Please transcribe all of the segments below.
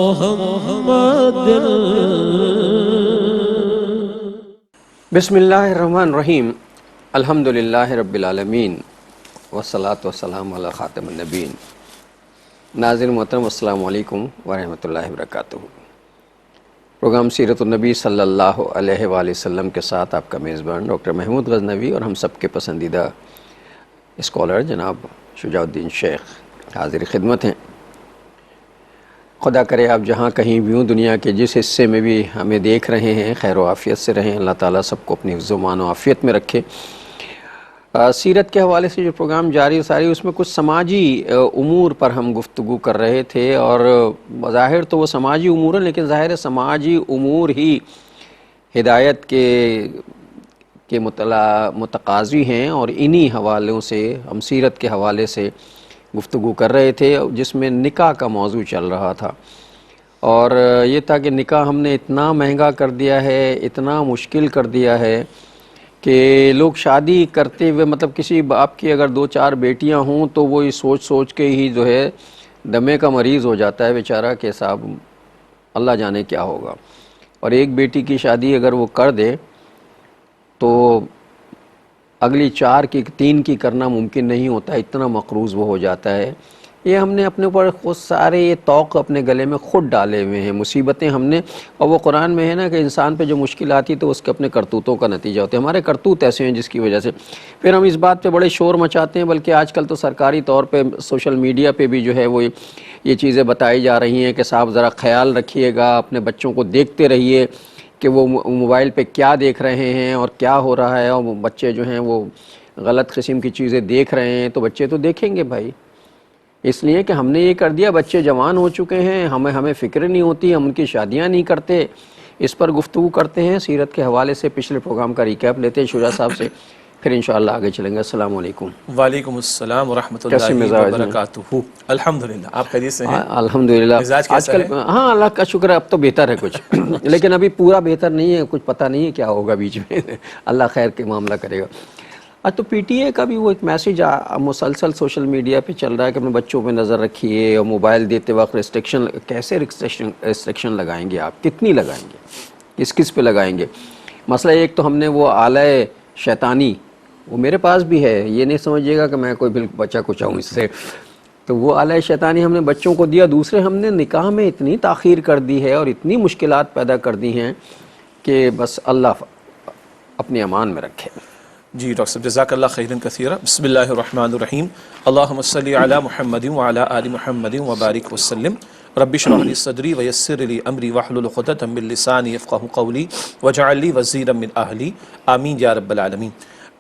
محمد. بسم اللہ الرحمن الرحیم. الحمدللہ رب العالمین والصلاة والسلام علی خاتم النبیین. ناظرین محترم السلام علیکم ورحمۃ اللہ وبرکاتہ. پروگرام سیرت النبی صلی اللہ علیہ وآلہ وسلم کے ساتھ آپ کا میزبان ڈاکٹر محمود غزنوی اور ہم سب کے پسندیدہ اسکالر جناب شجاع الدین شیخ حاضر خدمت ہیں. خدا کرے آپ جہاں کہیں بھی ہوں دنیا کے جس حصے میں بھی ہمیں دیکھ رہے ہیں خیر و عافیت سے رہیں. اللہ تعالیٰ سب کو اپنی حفظ و امان و عافیت میں رکھے. سیرت کے حوالے سے جو پروگرام جاری ساری اس میں کچھ سماجی امور پر ہم گفتگو کر رہے تھے اور بظاہر تو وہ سماجی امور ہیں لیکن ظاہر سماجی امور ہی ہدایت کے متقاضی ہیں اور انہی حوالوں سے ہم سیرت کے حوالے سے گفتگو کر رہے تھے جس میں نکاح کا موضوع چل رہا تھا. اور یہ تھا کہ نکاح ہم نے اتنا مہنگا کر دیا ہے, اتنا مشکل کر دیا ہے کہ لوگ شادی کرتے ہوئے مطلب کسی باپ کی اگر 2-4 بیٹیاں ہوں تو وہ یہ سوچ کے ہی جو ہے دمے کا مریض ہو جاتا ہے بیچارہ کہ صاحب اللہ جانے کیا ہوگا. اور ایک بیٹی کی شادی اگر وہ کر دے تو اگلی 3 کی کرنا ممکن نہیں ہوتا, اتنا مقروض وہ ہو جاتا ہے. یہ ہم نے اپنے اوپر خود سارے یہ توق اپنے گلے میں خود ڈالے ہوئے ہیں, مصیبتیں ہم نے. اور وہ قرآن میں ہے نا کہ انسان پہ جو مشکل آتی تو اس کے اپنے کرتوتوں کا نتیجہ ہوتا ہے. ہمارے کرتوت ایسے ہیں جس کی وجہ سے پھر ہم اس بات پہ بڑے شور مچاتے ہیں. بلکہ آج کل تو سرکاری طور پہ سوشل میڈیا پہ بھی جو ہے وہ یہ چیزیں بتائی جا رہی ہیں کہ صاحب ذرا خیال رکھیے گا, اپنے بچوں کو دیکھتے رہیے کہ وہ موبائل پہ کیا دیکھ رہے ہیں اور کیا ہو رہا ہے. اور بچے جو ہیں وہ غلط قسم کی چیزیں دیکھ رہے ہیں تو بچے تو دیکھیں گے بھائی, اس لیے کہ ہم نے یہ کر دیا. بچے جوان ہو چکے ہیں, ہمیں فکر نہیں ہوتی, ہم ان کی شادیاں نہیں کرتے. اس پر گفتگو کرتے ہیں سیرت کے حوالے سے. پچھلے پروگرام کا ریکیپ لیتے ہیں شجاع صاحب سے, پھر انشاءاللہ آگے چلیں گے. السلام علیکم. وعلیکم السلام ورحمۃ اللہ وبرکاتہ. الحمدللہ, آپ خیریت سے ہیں؟ الحمدللہ. مزاج آج کیسا کل ہے؟ ہاں اللہ کا شکر ہے اب تو بہتر ہے کچھ لیکن ابھی پورا بہتر نہیں ہے, کچھ پتہ نہیں ہے کیا ہوگا بیچ میں. اللہ خیر کے معاملہ کرے گا. تو پی ٹی اے کا بھی وہ ایک میسیج مسلسل سوشل میڈیا پہ چل رہا ہے کہ اپنے بچوں پہ نظر رکھیے اور موبائل دیتے وقت ریسٹرکشن لگائیں گے آپ, کتنی لگائیں گے, کس پہ لگائیں گے. مسئلہ ایک تو ہم نے وہ آلہ شیطانی وہ میرے پاس بھی ہے, یہ نہیں سمجھیے گا کہ میں کوئی بالکل بچہ کچاؤں اس سے, تو وہ آلہ شیطانی ہم نے بچوں کو دیا. دوسرے ہم نے نکاح میں اتنی تاخیر کر دی ہے اور اتنی مشکلات پیدا کر دی ہیں کہ بس اللہ اپنی امان میں رکھے. جی ڈاکٹر صاحب جزاک اللہ خیرا کثیرا. بسم اللہ الرحمن الرحیم. اللہم صلی علی محمد وعلی آل محمد وبارک وسلم. رب اشرح لی صدری ویسر لی امری واحلل عقدۃ من لسانی یفقہوا قولی واجعل لی وزیرا من اہلی. آمین یا رب العالمین.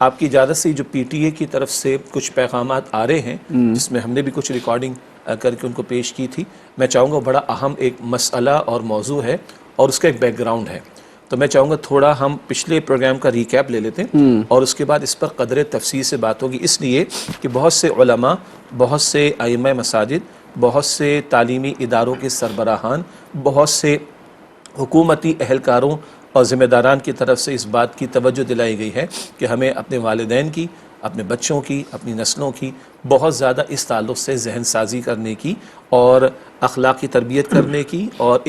آپ کی اجازت سے جو پی ٹی اے کی طرف سے کچھ پیغامات آ رہے ہیں جس میں ہم نے بھی کچھ ریکارڈنگ کر کے ان کو پیش کی تھی, میں چاہوں گا بڑا اہم ایک مسئلہ اور موضوع ہے اور اس کا ایک بیک گراؤنڈ ہے, تو میں چاہوں گا تھوڑا ہم پچھلے پروگرام کا ریکیپ لے لیتے ہیں اور اس کے بعد اس پر قدر تفصیل سے بات ہوگی. اس لیے کہ بہت سے علماء, بہت سے ائمہ مساجد, بہت سے تعلیمی اداروں کے سربراہان, بہت سے حکومتی اہلکاروں اور ذمہ داران کی طرف سے اس بات کی توجہ دلائی گئی ہے کہ ہمیں اپنے والدین کی, اپنے بچوں کی, اپنی نسلوں کی بہت زیادہ اس تعلق سے ذہن سازی کرنے کی اور اخلاقی تربیت کرنے کی, اور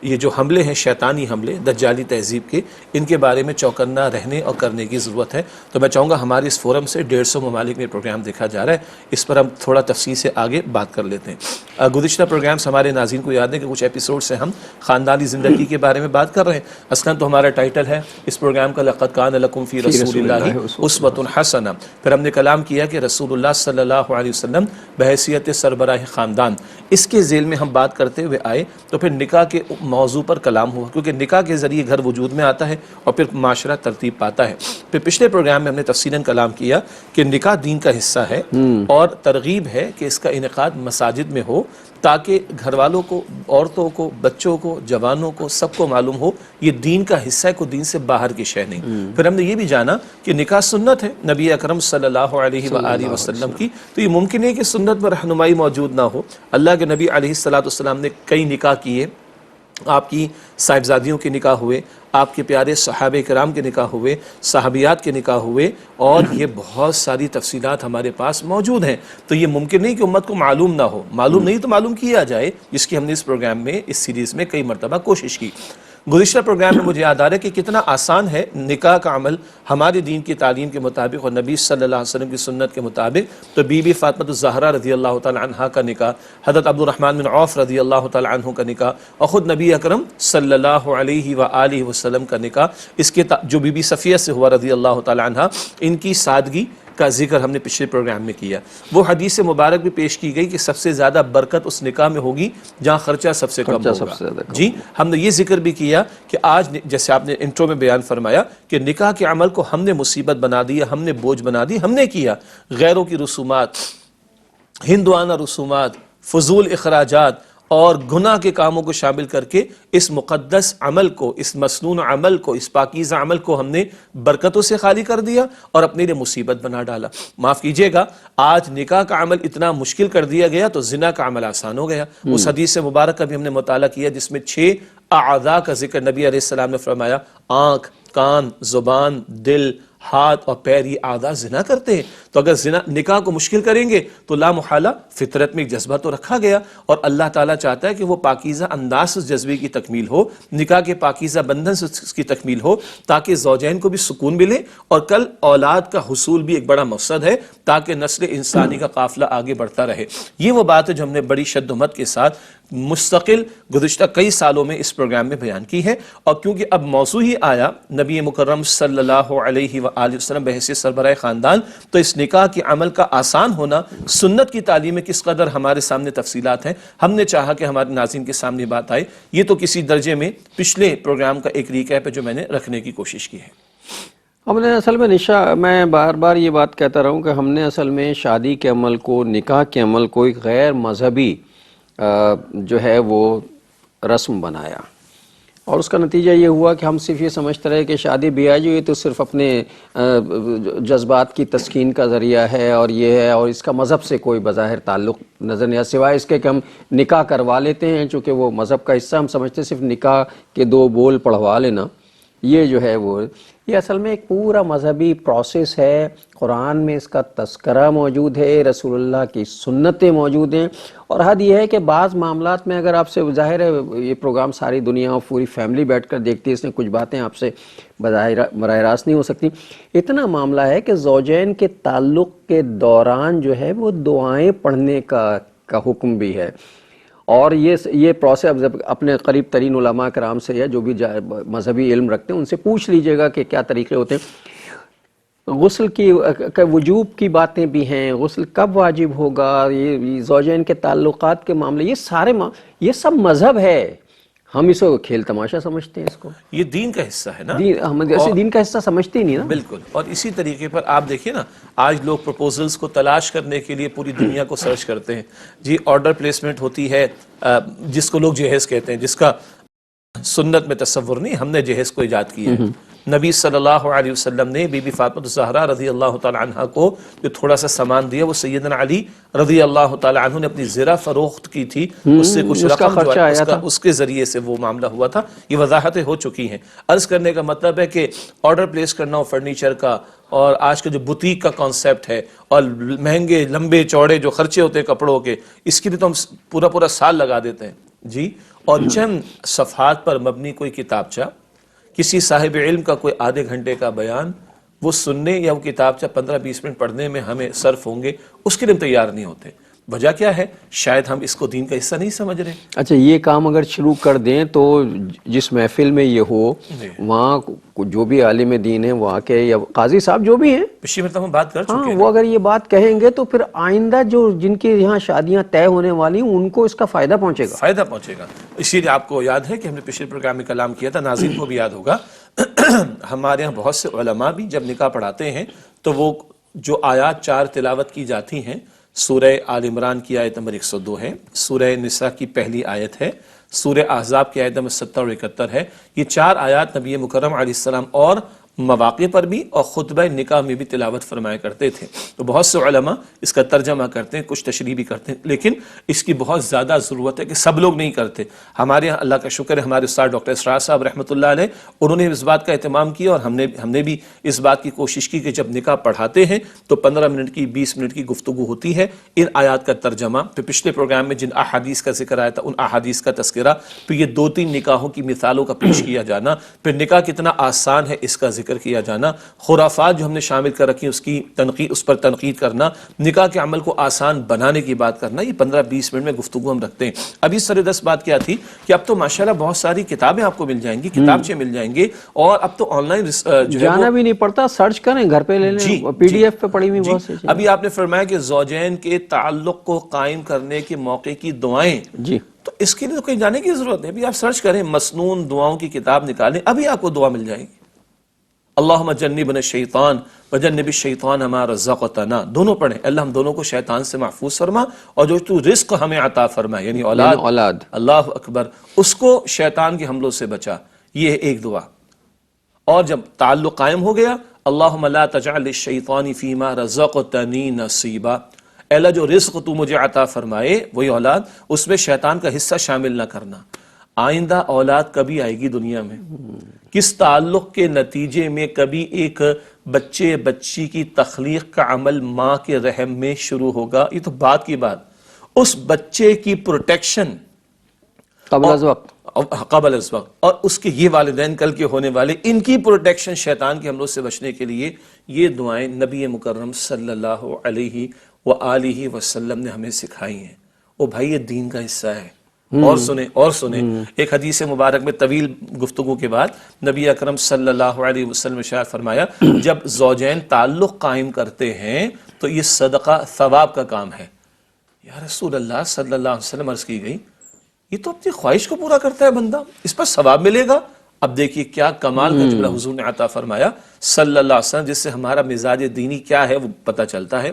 یہ جو حملے ہیں شیطانی حملے دجالی تہذیب کے, ان کے بارے میں چوکنا رہنے اور کرنے کی ضرورت ہے. تو میں چاہوں گا ہمارے اس فورم سے 150 ممالک میں پروگرام دیکھا جا رہا ہے, اس پر ہم تھوڑا تفصیل سے آگے بات کر لیتے ہیں. گزشتہ پروگرامز ہمارے ناظرین کو یاد ہے کہ کچھ ایپیسوڈ سے ہم خاندانی زندگی کے بارے میں بات کر رہے ہیں. اصلاً تو ہمارا ٹائٹل ہے اس پروگرام کا لقد کان لکم فی رسول اللہ اسوۃ حسنہ. پھر ہم نے کلام کیا کہ رسول اللہ صلی اللہ علیہ وسلم بحیثیت سربراہ خاندان, اس کے ذیل میں ہم بات کرتے ہوئے آئے. تو پھر نکاح کے موضوع پر کلام ہوا کیونکہ نکاح کے ذریعے گھر وجود میں آتا ہے اور پھر معاشرہ ترتیب پاتا ہے. پھر پچھلے پروگرام میں ہم نے تفصیلاً کلام کیا کہ نکاح دین کا حصہ ہے اور ترغیب ہے کہ اس کا انعقاد مساجد میں ہو تاکہ گھر والوں کو, عورتوں کو, بچوں کو, جوانوں کو, سب کو معلوم ہو یہ دین کا حصہ ہے, کوئی دین سے باہر کی شے نہیں. پھر ہم نے یہ بھی جانا کہ نکاح سنت ہے نبی اکرم صلی اللہ علیہ وآلہ وسلم کی, تو یہ ممکن ہے کہ سنت میں رہنمائی موجود نہ ہو. اللہ کے نبی علیہ الصلوۃ والسلام نے کئی نکاح کیے, آپ کی صاحبزادیوں کے نکاح ہوئے، آپ کے پیارے صحابہ کرام کے نکاح ہوئے، صحابیات کے نکاح ہوئے، اور یہ بہت ساری تفصیلات ہمارے پاس موجود ہیں۔ تو یہ ممکن نہیں کہ امت کو معلوم نہ ہو، معلوم نہیں تو معلوم کیا جائے، جس کی ہم نے اس پروگرام میں، اس سیریز میں کئی مرتبہ کوشش کی۔ گزشتہ پروگرام میں مجھے یاد آ رہا ہے کہ کتنا آسان ہے نکاح کا عمل ہمارے دین کی تعلیم کے مطابق اور نبی صلی اللہ علیہ وسلم کی سنت کے مطابق۔ تو بی بی فاطمہ الزہرا رضی اللہ تعالی عنہا کا نکاح، حضرت عبد الرحمن بن عوف رضی اللہ تعالی عنہ کا نکاح، اور خود نبی اکرم صلی اللہ علیہ وآلہ وسلم کا نکاح، اس کے جو بی بی صفیہ سے ہوا رضی اللہ تعالی عنہا، ان کی سادگی کا ذکر ہم نے پچھلے پروگرام میں کیا۔ وہ حدیث مبارک بھی پیش کی گئی کہ سب سے زیادہ برکت اس نکاح میں ہوگی جہاں خرچہ سب سے کم ہوگا۔ جی ہم نے یہ ذکر بھی کیا کہ آج جیسے آپ نے انٹرو میں بیان فرمایا کہ نکاح کے عمل کو ہم نے مصیبت بنا دیا، ہم نے بوجھ بنا دی، ہم نے کیا غیروں کی رسومات، ہندوانہ رسومات، فضول اخراجات اور گناہ کے کاموں کو شامل کر کے اس مقدس عمل کو، اس مسنون عمل کو، اس پاکیزہ عمل کو ہم نے برکتوں سے خالی کر دیا اور اپنے لیے مصیبت بنا ڈالا۔ معاف کیجئے گا، آج نکاح کا عمل اتنا مشکل کر دیا گیا تو زنا کا عمل آسان ہو گیا۔ اس حدیث مبارک کا بھی ہم نے مطالعہ کیا جس میں 6 اعضاء کا ذکر نبی علیہ السلام نے فرمایا، آنکھ، کان، زبان، دل، ہاتھ اور پیر، یہ اعضاء زنا کرتے ہیں۔ تو اگر زنا نکاح کو مشکل کریں گے تو لا محالہ فطرت میں ایک جذبہ تو رکھا گیا، اور اللہ تعالیٰ چاہتا ہے کہ وہ پاکیزہ انداز سے اس جذبے کی تکمیل ہو، نکاح کے پاکیزہ بندھن سے اس کی تکمیل ہو، تاکہ زوجین کو بھی سکون ملے، اور کل اولاد کا حصول بھی ایک بڑا مقصد ہے تاکہ نسل انسانی کا قافلہ آگے بڑھتا رہے۔ یہ وہ بات ہے جو ہم نے بڑی شد و مت کے ساتھ مستقل گزشتہ کئی سالوں میں اس پروگرام میں بیان کی ہے، اور کیونکہ اب موضوع ہی آیا نبی مکرم صلی اللہ علیہ وآلہ وسلم بحیثیت سربراہ خاندان، تو اس نکاح کے عمل کا آسان ہونا، سنت کی تعلیم میں کس قدر ہمارے سامنے تفصیلات ہیں، ہم نے چاہا کہ ہمارے ناظرین کے سامنے بات آئے۔ یہ تو کسی درجے میں پچھلے پروگرام کا ایک ریکیپ ہے جو میں نے رکھنے کی کوشش کی ہے۔ ہم نے اصل میں میں بار بار یہ بات کہتا رہا ہوں کہ ہم نے اصل میں شادی کے عمل کو، نکاح کے عمل کو ایک غیر مذہبی جو ہے وہ رسم بنایا، اور اس کا نتیجہ یہ ہوا کہ ہم صرف یہ سمجھتے رہے کہ شادی بیاہ جو یہ تو صرف اپنے جذبات کی تسکین کا ذریعہ ہے، اور یہ ہے، اور اس کا مذہب سے کوئی بظاہر تعلق نظر نہیں آیا، سوائے اس کے کہ ہم نکاح کروا لیتے ہیں، چونکہ وہ مذہب کا حصہ ہم سمجھتے ہیں، صرف نکاح کے 2 بول پڑھوا لینا یہ جو ہے وہ، یہ اصل میں ایک پورا مذہبی پروسیس ہے۔ قرآن میں اس کا تذکرہ موجود ہے، رسول اللہ کی سنتیں موجود ہیں، اور حد یہ ہے کہ بعض معاملات میں اگر آپ سے، ظاہر ہے یہ پروگرام ساری دنیا اور پوری فیملی بیٹھ کر دیکھتی ہے، اس میں کچھ باتیں آپ سے براہ راست نہیں ہو سکتی۔ اتنا معاملہ ہے کہ زوجین کے تعلق کے دوران جو ہے وہ دعائیں پڑھنے کا حکم بھی ہے، اور یہ پروسیس اپنے قریب ترین علماء کرام سے یا جو بھی مذہبی علم رکھتے ہیں ان سے پوچھ لیجئے گا کہ کیا طریقے ہوتے ہیں۔ غسل کی وجوب کی باتیں بھی ہیں، غسل کب واجب ہوگا، یہ زوجین کے تعلقات کے معاملے، یہ سب مذہب ہے، ہم اس کو کھیل تماشا سمجھتے ہیں، اس کو یہ دین کا حصہ ہے نا، ہم ایسے دین کا حصہ سمجھتے ہی نہیں نا۔ بالکل، اور اسی طریقے پر آپ دیکھیے نا، آج لوگ پروپوزلز کو تلاش کرنے کے لیے پوری دنیا کو سرچ کرتے ہیں۔ جی آرڈر پلیسمنٹ ہوتی ہے، جس کو لوگ جہیز کہتے ہیں، جس کا سنت میں تصور نہیں، ہم نے جہیز کو ایجاد کیا ہے۔ نبی صلی اللہ علیہ وسلم نے بی بی فاطمہ الزہرا رضی اللہ تعالی عنہ کو جو تھوڑا سا سامان دیا، وہ سیدنا علی رضی اللہ تعالی عنہ نے اپنی زرہ فروخت کی تھی، اس سے کچھ رقم جو ہے اس کے ذریعے سے وہ معاملہ ہوا تھا۔ یہ وضاحتیں ہو چکی ہیں۔ عرض کرنے کا مطلب ہے کہ آرڈر پلیس کرنا ہو فرنیچر کا، اور آج کا جو بوتیک کا کانسیپٹ ہے، اور مہنگے لمبے چوڑے جو خرچے ہوتے ہیں کپڑوں کے، اس کے لیے تو ہم پورا سال لگا دیتے ہیں جی، اور چند صفحات پر مبنی کوئی کتابچہ، کسی صاحب علم کا کوئی آدھے گھنٹے کا بیان، وہ سننے یا وہ کتابچہ 15-20 منٹ پڑھنے میں ہمیں صرف ہوں گے، اس کے لیے ہم تیار نہیں ہوتے۔ وجہ کیا ہے؟ شاید ہم اس کو دین کا حصہ نہیں سمجھ رہے۔ اچھا، یہ کام اگر شروع کر دیں تو جس محفل میں یہ ہو، وہاں جو بھی عالم دین ہیں وہ آ کے، یا قاضی صاحب جو بھی ہیں، پچھلی مرتبہ ہم بات کر چکے ہیں، وہ اگر یہ بات کہیں گے تو پھر آئندہ جو جن کے یہاں شادیاں طے ہونے والی ہیں ان کو اس کا فائدہ پہنچے گا۔ اسی لیے آپ کو یاد ہے کہ ہم نے پچھلے پروگرام میں کلام کیا تھا، ناظرین کو بھی یاد ہوگا، ہمارے یہاں بہت سے علماء بھی جب نکاح پڑھاتے ہیں تو وہ جو آیات 4 تلاوت کی جاتی ہیں، سورہ آل عمران کی آیت نمبر 102 ہے، سورہ نساء کی پہلی آیت ہے، سورہ احزاب کی آیت نمبر 70 اور 71 ہے، یہ 4 آیات نبی مکرم علیہ السلام اور مواقع پر بھی اور خطبہ نکاح میں بھی تلاوت فرمایا کرتے تھے. تو بہت سے علماء اس کا ترجمہ کرتے ہیں، کچھ تشریح بھی کرتے ہیں، لیکن اس کی بہت زیادہ ضرورت ہے کہ سب لوگ نہیں کرتے. ہمارے یہاں اللہ کا شکر ہے، ہمارے استاد ڈاکٹر اسرار صاحب رحمۃ اللہ علیہ، انہوں نے اس بات کا اہتمام کیا، اور ہم نے بھی اس بات کی کوشش کی کہ جب نکاح پڑھاتے ہیں تو 15 منٹ کی 20 منٹ کی گفتگو ہوتی ہے، ان آیات کا ترجمہ، پھر پچھلے پروگرام میں جن احادیث کا ذکر آیا تھا ان احادیث کا تذکرہ، پھر یہ 2-3 نکاحوں کی مثالوں کا پیش کیا جانا، پھر نکاح کتنا آسان ہے اس کا ذکر کیا جانا، خرافات جو ہم نے شامل کر رکھی اس کی تنقید، اس پر تنقید کرنا، نکاح کے عمل کو آسان بنانے کی بات کرنا، یہ 15-20 منٹ میں گفتگو ہم رکھتے ہیں. ابھی سر-دست بات کیا تھی کہ اب تو ماشاءاللہ بہت ساری کتابیں آپ کو مل جائیں گی، کتابچے مل جائیں گے، اور اب تو آن لائن جو ہے جانا بھی نہیں پڑتا، سرچ کریں گھر پہ لے لیں، پی ڈی ایف پہ پڑی ہوئی بہت سی چیزیں. ابھی آپ نے فرمایا کہ زوجین کے تعلق کو قائم کرنے کے موقع کی دعائیں، جی تو اس کے لیے تو کہیں جانے کی ضرورت نہیں. ابھی آپ سرچ کریں، مسنون دعاؤں کی کتاب نکالیں، ابھی آپ کو دعا مل جائے گی. اللہم جنبنا الشیطان وجنب الشیطان ما رزقتنا، دونوں پڑھیں، اللہ ہم دونوں کو شیطان سے محفوظ فرما، اور جو تو رزق ہمیں عطا فرما یعنی اولاد، اللہ اکبر، اس کو شیطان کے حملوں سے بچا. یہ ہے ایک دعا. اور جب تعلق قائم ہو گیا، اللہم لا تجعل للشیطان فیما رزقتنی نصیبا، اے اللہ جو رزق تو مجھے عطا فرمائے وہی اولاد، اس میں شیطان کا حصہ شامل نہ کرنا. آئندہ اولاد کبھی آئے گی دنیا میں، کس تعلق کے نتیجے میں کبھی ایک بچے بچی کی تخلیق کا عمل ماں کے رحم میں شروع ہوگا، یہ تو بات کی بات. اس بچے کی پروٹیکشن قبل از وقت، اور اس کے یہ والدین کل کے ہونے والے، ان کی پروٹیکشن شیطان کے حملوں سے بچنے کے لیے یہ دعائیں نبی مکرم صلی اللہ علیہ وآلہ وسلم نے ہمیں سکھائی ہیں. او بھائی یہ دین کا حصہ ہے. اور سنیں ایک حدیث مبارک میں طویل گفتگو کے بعد نبی اکرم صلی اللہ علیہ وسلم ارشاد فرمایا، جب زوجین تعلق قائم کرتے ہیں تو یہ صدقہ ثواب کا کام ہے. یا رسول اللہ صلی اللہ علیہ وسلم، عرض کی گئی یہ تو اپنی خواہش کو پورا کرتا ہے بندہ، اس پر ثواب ملے گا. اب دیکھیے کیا کمال کا جملہ حضور نے عطا فرمایا صلی اللہ علیہ وسلم، جس سے ہمارا مزاج دینی کیا ہے وہ پتہ چلتا ہے.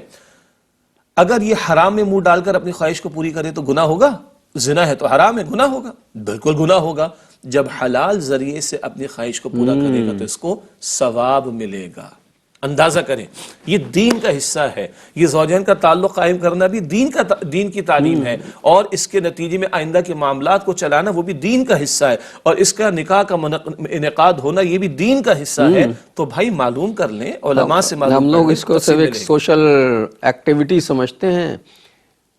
اگر یہ حرام میں منہ ڈال کر اپنی خواہش کو پوری کرے تو گناہ ہوگا؟ زنا ہے تو حرام ہے، گناہ ہوگا؟ بالکل گناہ ہوگا. جب حلال ذریعے سے اپنی خواہش کو پورا کرے گا تو اس کو ثواب ملے گا. اندازہ کریں، یہ دین کا حصہ ہے. یہ زوجین کا تعلق قائم کرنا بھی دین کی تعلیم ہے، اور اس کے نتیجے میں آئندہ کے معاملات کو چلانا وہ بھی دین کا حصہ ہے، اور اس کا نکاح کا انعقاد ہونا یہ بھی دین کا حصہ ہے. تو بھائی معلوم کر لیں، علماء سے معلوم کر لیں. ہم لوگ اس کو صرف ایک سوشل ایکٹیویٹی سمجھتے ہیں،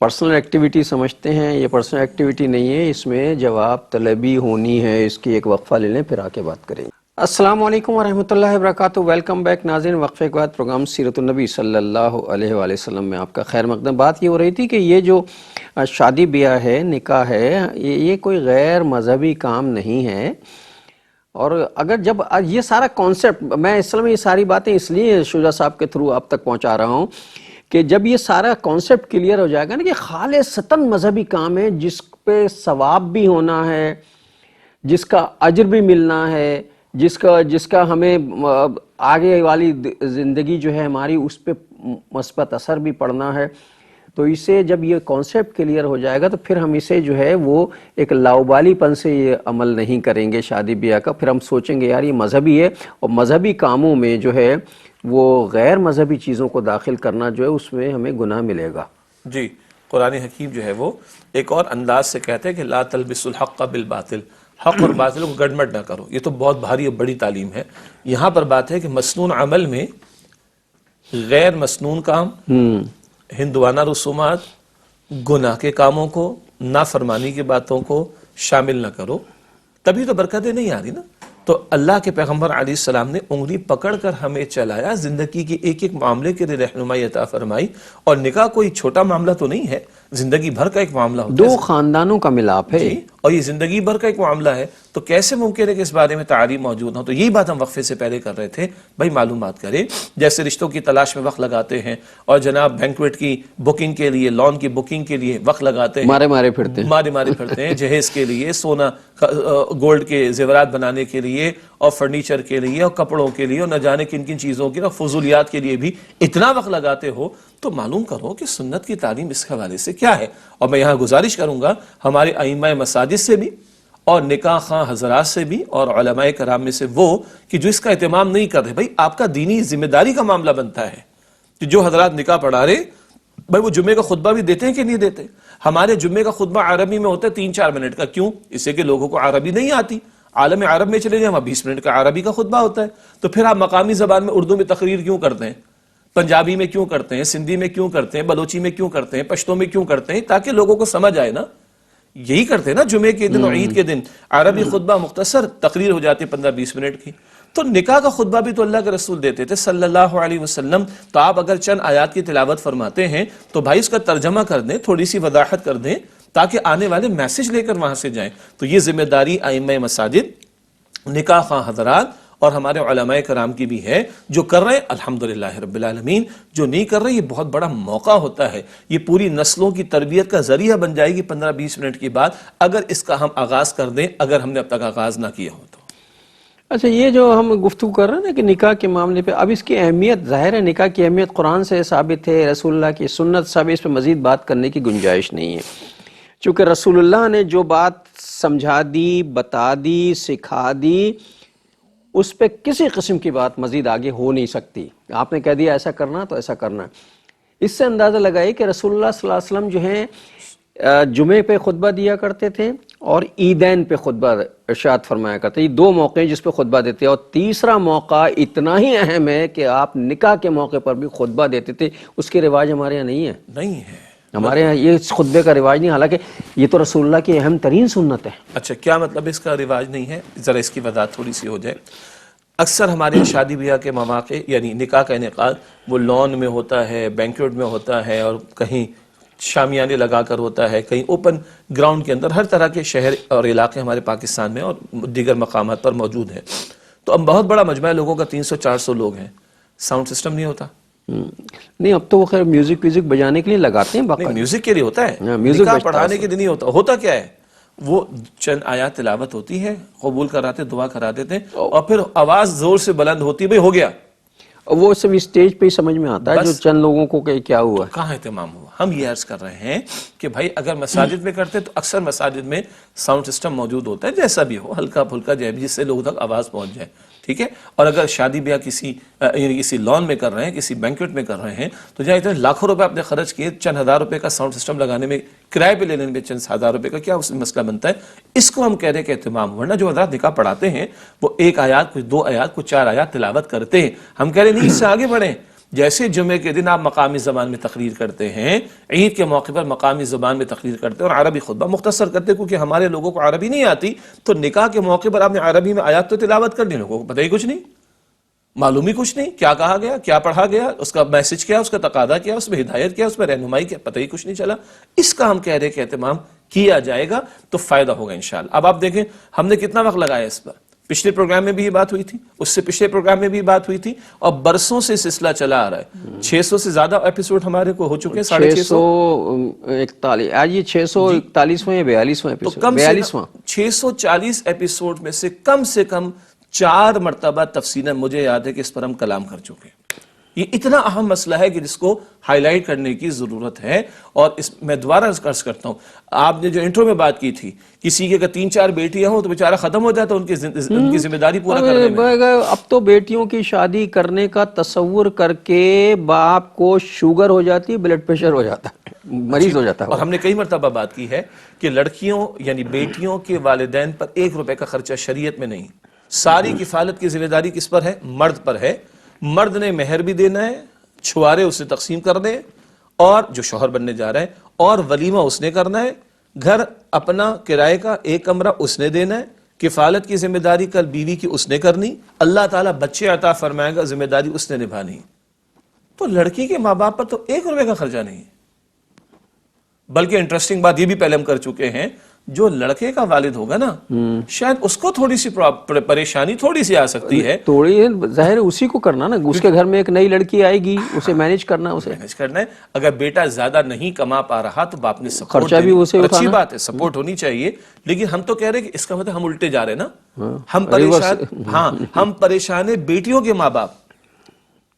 پرسنل ایکٹیویٹی سمجھتے ہیں. یہ پرسنل ایکٹیویٹی نہیں ہے، اس میں جواب طلبی ہونی ہے. اس کی ایک وقفہ لے لیں پھر آ کے بات کریں گے. السلام علیکم ورحمۃ اللہ وبرکاتہ. ویلکم بیک ناظرین. وقفے کے بعد پروگرام سیرت النبی صلی اللہ علیہ وآلہ وسلم میں آپ کا خیر مقدم. بات یہ ہو رہی تھی کہ یہ جو شادی بیاہ ہے، نکاح ہے، یہ کوئی غیر مذہبی کام نہیں ہے. اور اگر جب یہ سارا کانسیپٹ، میں اصل میں یہ ساری باتیں اس لیے شجاع صاحب کے تھرو آپ تک پہنچا رہا ہوں کہ جب یہ سارا کانسیپٹ کلیئر ہو جائے گا نا کہ خالصتاً مذہبی کام ہے، جس پہ ثواب بھی ہونا ہے، جس کا اجر بھی ملنا ہے، جس کا ہمیں آگے والی زندگی جو ہے ہماری اس پہ مثبت اثر بھی پڑنا ہے، تو اسے جب یہ کانسیپٹ کلیئر ہو جائے گا تو پھر ہم اسے جو ہے وہ ایک لاؤبالی پن سے یہ عمل نہیں کریں گے شادی بیاہ کا. پھر ہم سوچیں گے یار یہ مذہبی ہے، اور مذہبی کاموں میں جو ہے وہ غیر مذہبی چیزوں کو داخل کرنا جو ہے اس میں ہمیں گناہ ملے گا. جی، قرآن حکیم جو ہے وہ ایک اور انداز سے کہتے ہیں کہ لا تلبسوا الحق بالباطل، حق اور باطل کو گڑمٹ نہ کرو. یہ تو بہت بھاری اور بڑی تعلیم ہے. یہاں پر بات ہے کہ مسنون عمل میں غیر مسنون کام، ہندوانہ رسومات، گناہ کے کاموں کو، نافرمانی کی باتوں کو شامل نہ کرو. تبھی تو برکتیں نہیں آ رہی نا. تو اللہ کے پیغمبر علیہ السلام نے انگلی پکڑ کر ہمیں چلایا، زندگی کے ایک ایک معاملے کے لیے رہنمائی عطا فرمائی. اور نکاح کوئی چھوٹا معاملہ تو نہیں ہے، زندگی بھر کا ایک معاملہ ہوتا ہے. دو خاندانوں کا ملاپ ہے. جی، اور یہ زندگی بھر کا ایک معاملہ ہے. تو کیسے ممکن ہے کہ اس بارے میں تعلیم موجود ہو؟ تو یہی بات ہم وقفے سے پہلے کر رہے تھے. بھائی معلومات کریں، جیسے رشتوں کی تلاش میں وقت لگاتے ہیں، اور جناب بینکویٹ کی بکنگ کے لیے، لون کی بکنگ کے لیے وقت لگاتے ہیں، مارے پھرتے ہیں، جہیز کے لیے، سونا گولڈ کے زیورات بنانے کے لیے، اور فرنیچر کے لیے، اور کپڑوں کے لیے، اور نہ جانے کن کن چیزوں کے، اور فضولیات کے لیے بھی اتنا وقت لگاتے ہو. تو معلوم کرو کہ سنت کی تعلیم اس حوالے سے کیا ہے. اور میں یہاں گزارش کروں گا ہمارے ائمہ مساجد سے بھی اور نکاح خواہ حضرات سے بھی اور علماء کرام میں سے وہ کہ جو اس کا اہتمام نہیں کر رہے. بھائی آپ کا دینی ذمہ داری کا معاملہ بنتا ہے کہ جو حضرات نکاح پڑھا رہے بھائی وہ جمعے کا خطبہ بھی دیتے ہیں کہ نہیں دیتے. ہمارے جمعے کا خطبہ عربی میں ہوتا ہے 3-4 منٹ کا. کیوں؟ اس سے کہ لوگوں کو عربی نہیں آتی. عالم عرب میں چلے جائیں وہاں 20 منٹ کا عربی کا خطبہ ہوتا ہے. تو پھر آپ مقامی زبان میں اردو میں تقریر کیوں کرتے ہیں؟ پنجابی میں کیوں کرتے ہیں؟ سندھی میں کیوں کرتے ہیں؟ بلوچی میں کیوں کرتے ہیں؟ پشتو میں کیوں کرتے ہیں؟ تاکہ لوگوں کو سمجھ آئے نا. یہی کرتے ہیں نا جمعے کے دن اور عید کے دن. عربی خطبہ مختصر، تقریر ہو جاتی 15-20 منٹ کی. تو نکاح کا خطبہ بھی تو اللہ کے رسول دیتے تھے صلی اللہ علیہ وسلم. تو آپ اگر چند آیات کی تلاوت فرماتے ہیں تو بھائی اس کا ترجمہ کر دیں، تھوڑی سی وضاحت کر دیں تاکہ آنے والے میسج لے کر وہاں سے جائیں. تو یہ ذمہ داری ائمہ مساجد، نکاح خواہ حضرات اور ہمارے علماء کرام کی بھی ہے. جو کر رہے ہیں الحمدللہ رب العالمین، جو نہیں کر رہے یہ بہت بڑا موقع ہوتا ہے. یہ پوری نسلوں کی تربیت کا ذریعہ بن جائے گی 15-20 منٹ کی بات اگر اس کا ہم آغاز کر دیں، اگر ہم نے اب تک آغاز نہ کیا ہو تو. اچھا، یہ جو ہم گفتگو کر رہے ہیں نا کہ نکاح کے معاملے پہ، اب اس کی اہمیت ظاہر ہے، نکاح کی اہمیت قرآن سے ثابت ہے، رسول اللہ کی سنت ثابت، اس پہ مزید بات کرنے کی گنجائش نہیں ہے. چونکہ رسول اللہ نے جو بات سمجھا دی، بتا دی، سکھا دی، اس پہ کسی قسم کی بات مزید آگے ہو نہیں سکتی. آپ نے کہہ دیا ایسا کرنا تو ایسا کرنا. اس سے اندازہ لگائے کہ رسول اللہ صلی اللہ علیہ وسلم جو ہیں جمعے پہ خطبہ دیا کرتے تھے اور عیدین پہ خطبہ ارشاد فرمایا کرتے. یہ 2 موقع ہیں جس پہ خطبہ دیتے ہیں، اور تیسرا موقع اتنا ہی اہم ہے کہ آپ نکاح کے موقع پر بھی خطبہ دیتے تھے. اس کے رواج ہمارے یہاں نہیں ہے. نہیں ہے ہمارے یہاں یہ خطبے کا رواج نہیں، حالانکہ یہ تو رسول اللہ کی اہم ترین سنت ہے. اچھا، کیا مطلب اس کا رواج نہیں ہے؟ ذرا اس کی وضاحت تھوڑی سی ہو جائے. اکثر ہمارے شادی بیاہ کے مواقع یعنی نکاح کا انعقاد وہ لان میں ہوتا ہے، بینکویٹ میں ہوتا ہے، اور کہیں شامیانے لگا کر ہوتا ہے، کہیں اوپن گراؤنڈ کے اندر. ہر طرح کے شہر اور علاقے ہمارے پاکستان میں اور دیگر مقامات پر موجود ہیں. تو اب بہت بڑا مجمع لوگوں کا 300-400 لوگ ہیں، ساؤنڈ سسٹم نہیں ہوتا. نہیں، اب تو وہ خیر میوزک بجانے کے لیے لگاتے ہیں. نہیں، میوزک کے لیے ہوتا ہے، میوزک نکاح پڑھانے کے لیے نہیں ہوتا. ہوتا کیا ہے؟ وہ چند آیات تلاوت ہوتی ہے، قبول کراتے، دعا کرا دیتے ہیں، اور پھر آواز زور سے بلند ہوتی ہے، بھئی ہو گیا. وہ سب اسٹیج پہ ہی سمجھ میں آتا ہے جو چند لوگوں کو کہ کیا ہوا. کہاں اہتمام ہوا؟ ہم یہ عرض کر رہے ہیں کہ بھائی اگر مساجد میں کرتے تو اکثر مساجد میں ساؤنڈ سسٹم موجود ہوتا ہے، جیسا بھی ہو، ہلکا پھلکا جس سے لوگوں تک آواز پہنچ جائے، ٹھیک ہے. اور اگر شادی بیاہ کسی لان میں کر رہے ہیں، کسی بینکویٹ میں کر رہے ہیں، تو جہاں اتنے لاکھوں روپے آپ نے خرچ کیے، چند ہزار روپے کا ساؤنڈ سسٹم لگانے میں، کرائے پہ لینے میں چند ہزار روپے کا کیا اس میں مسئلہ بنتا ہے؟ اس کو ہم کہہ رہے ہیں کہ اہتمام. ورنہ جو حضرات نکاح پڑھاتے ہیں وہ 1 آیات، کچھ 2 آیات، کچھ 4 آیات تلاوت کرتے ہیں. ہم کہہ رہے نہیں، اس سے آگے بڑھیں. جیسے جمعے کے دن آپ مقامی زبان میں تقریر کرتے ہیں، عید کے موقع پر مقامی زبان میں تقریر کرتے ہیں اور عربی خطبہ مختصر کرتے ہیں، کیونکہ ہمارے لوگوں کو عربی نہیں آتی. تو نکاح کے موقع پر آپ نے عربی میں آیات تو تلاوت کر دی، لوگوں کو پتہ ہی کچھ نہیں، معلوم ہی کچھ نہیں، کیا کہا گیا، کیا پڑھا گیا، اس کا میسج کیا، اس کا تقاضا کیا، اس میں ہدایت کیا، اس میں رہنمائی کیا، پتہ ہی کچھ نہیں چلا. اس کا ہم کہہ رہے کہ اہتمام کیا جائے گا تو فائدہ ہوگا انشاءاللہ. اب آپ دیکھیں ہم نے کتنا وقت لگایا اس پر. پچھلے پروگرام میں بھی یہ بات ہوئی تھی، اس سے پچھلے پروگرام میں بھی بات ہوئی تھی، اور برسوں سے سلسلہ چلا آ رہا ہے. 600 سے زیادہ ایپیسوڈ ہمارے کو ہو چکے ہیں، 641. آج یہ 641واں یا 42واں ایپیسوڈ؟ 42واں. 640 ایپیسوڈ میں سے کم 4 مرتبہ تفصیلاً مجھے یاد ہے کہ اس پر ہم کلام کر چکے ہیں. یہ اتنا اہم مسئلہ ہے کہ جس کو ہائی لائٹ کرنے کی ضرورت ہے. اور میں دوبارہ عرض کرتا ہوں، آپ نے جو انٹرو میں بات کی تھی، کسی کے اگر 3-4 بیٹیاں ہوں تو بیچارہ ختم ہو جاتا ان کی ذمہ داری پورا کرنے میں. اب تو بیٹیوں کی شادی کرنے کا تصور کر کے باپ کو شوگر ہو جاتی، بلڈ پریشر ہو جاتا، مریض ہو جاتا ہے. اور ہم نے کئی مرتبہ بات کی ہے کہ لڑکیوں یعنی بیٹیوں کے والدین پر 1 روپے کا خرچہ شریعت میں نہیں. ساری کفالت کی ذمہ داری کس پر ہے؟ مرد پر ہے. مرد نے مہر بھی دینا ہے، چھوارے اسے تقسیم کرنے، اور جو شوہر بننے جا رہا ہے، اور ولیمہ اس نے کرنا ہے، گھر اپنا کرائے کا 1 کمرہ اس نے دینا ہے، کفالت کی ذمہ داری کل بیوی کی اس نے کرنی، اللہ تعالیٰ بچے عطا فرمائے گا، ذمہ داری اس نے نبھانی. تو لڑکی کے ماں باپ پر تو 1 روپے کا خرچہ نہیں. بلکہ انٹرسٹنگ بات یہ بھی پہلے ہم کر چکے ہیں، جو لڑکے کا والد ہوگا نا، شاید اس کو تھوڑی سی پریشانی تھوڑی سی آ سکتی ہے. تھوڑی ظاہر اسی کو کرنا نا، اس کے گھر میں ایک نئی لڑکی آئے گی، اسے مینیج کرنا، مینیج کرنا ہے. اگر بیٹا زیادہ نہیں کما پا رہا تو باپ نے سپورٹ، خرچہ بھی اسے اٹھانا، اچھی بات ہے، سپورٹ ہونی چاہیے. لیکن ہم تو کہہ رہے کہ اس کا مطلب ہم الٹے جا رہے نا. ہم پریشان بیٹیوں کے ماں باپ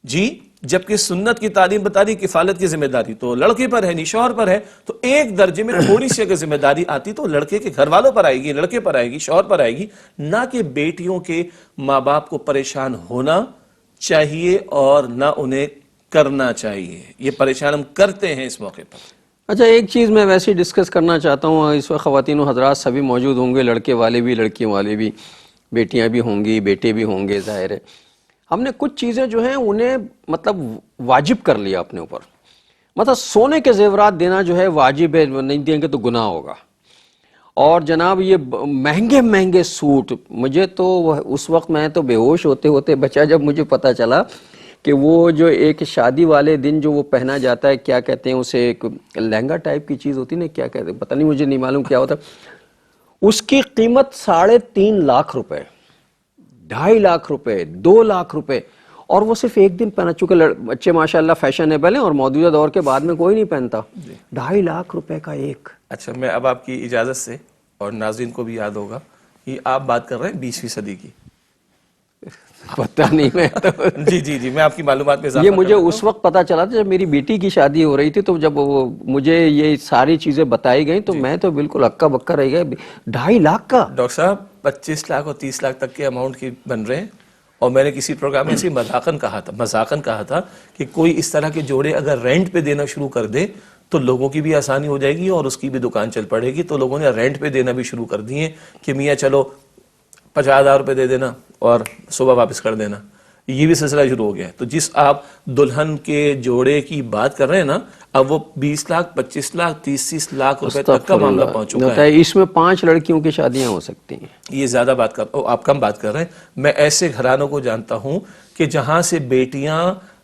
جی، جبکہ سنت کی تعلیم بتا رہی کفالت کی ذمہ داری تو لڑکے پر ہے نہیں شوہر پر ہے. تو ایک درجے میں تھوڑی سی اگر ذمہ داری آتی تو لڑکے کے گھر والوں پر آئے گی, لڑکے پر آئے گی, شوہر پر آئے گی, نہ کہ بیٹیوں کے ماں باپ کو پریشان ہونا چاہیے اور نہ انہیں کرنا چاہیے. یہ پریشان ہم کرتے ہیں اس موقع پر. اچھا ایک چیز میں ویسے ہی ڈسکس کرنا چاہتا ہوں, اس وقت خواتین و حضرات سبھی موجود ہوں گے, لڑکے والے بھی لڑکیوں والے بھی, بیٹیاں بھی ہوں گی بیٹے بھی ہوں گے, ظاہر ہے ہم نے کچھ چیزیں جو ہیں انہیں مطلب واجب کر لیا اپنے اوپر. مطلب سونے کے زیورات دینا جو ہے واجب ہے, نہیں دیں گے تو گناہ ہوگا. اور جناب یہ مہنگے مہنگے سوٹ, مجھے تو اس وقت میں تو بے ہوش ہوتے ہوتے بچا جب مجھے پتا چلا کہ وہ جو ایک شادی والے دن جو وہ پہنا جاتا ہے, کیا کہتے ہیں اسے, ایک لہنگا ٹائپ کی چیز ہوتی نا, کیا کہتے ہیں پتہ نہیں, مجھے نہیں معلوم کیا ہوتا, اس کی قیمت 3.5 لاکھ روپے, 2.5 لاکھ روپے, 2 لاکھ روپے, اور وہ صرف ایک دن پہنا. چونکہ بچے ماشاءاللہ فیشنیبل ہیں اور موجودہ دور کے بعد میں کوئی نہیں پہنتا. 2.5 لاکھ روپے کا ایک. اچھا میں اب آپ کی اجازت سے, اور ناظرین کو بھی یاد ہوگا, یہ آپ بات کر رہے ہیں 20ویں صدی کی. پتہ نہیں میں تو جی میں آپ کی معلومات میں یہ مجھے اس وقت پتا چلا تھا جب میری بیٹی کی شادی ہو رہی تھی, تو جب مجھے یہ ساری چیزیں بتائی گئیں تو میں تو بالکل ہکا بکا رہ گیا. 2.5 لاکھ کا. ڈاکٹر صاحب 25 لاکھ اور 30 لاکھ تک کے اماؤنٹ کی بن رہے ہیں. اور میں نے کسی پروگرام میں ایسی مذاقاً کہا تھا کہ کوئی اس طرح کے جوڑے اگر رینٹ پہ دینا شروع کر دے تو لوگوں کی بھی آسانی ہو جائے گی اور اس کی بھی دکان چل پڑے گی. تو لوگوں نے رینٹ پہ دینا بھی شروع کر دیے کہ میاں چلو 50,000 روپے دے دینا اور صبح واپس کر دینا. یہ بھی سلسلہ شروع ہو گیا ہے. تو جس آپ دلہن کے جوڑے کی بات کر رہے ہیں نا, اب وہ 20 لاکھ 25 لاکھ 30 لاکھ روپے تک کا معاملہ پہنچ چکا ہے. اس میں 5 لڑکیوں کی شادیاں ہو سکتی ہیں. یہ زیادہ آپ کم بات کر رہے ہیں. میں ایسے گھرانوں کو جانتا ہوں کہ جہاں سے بیٹیاں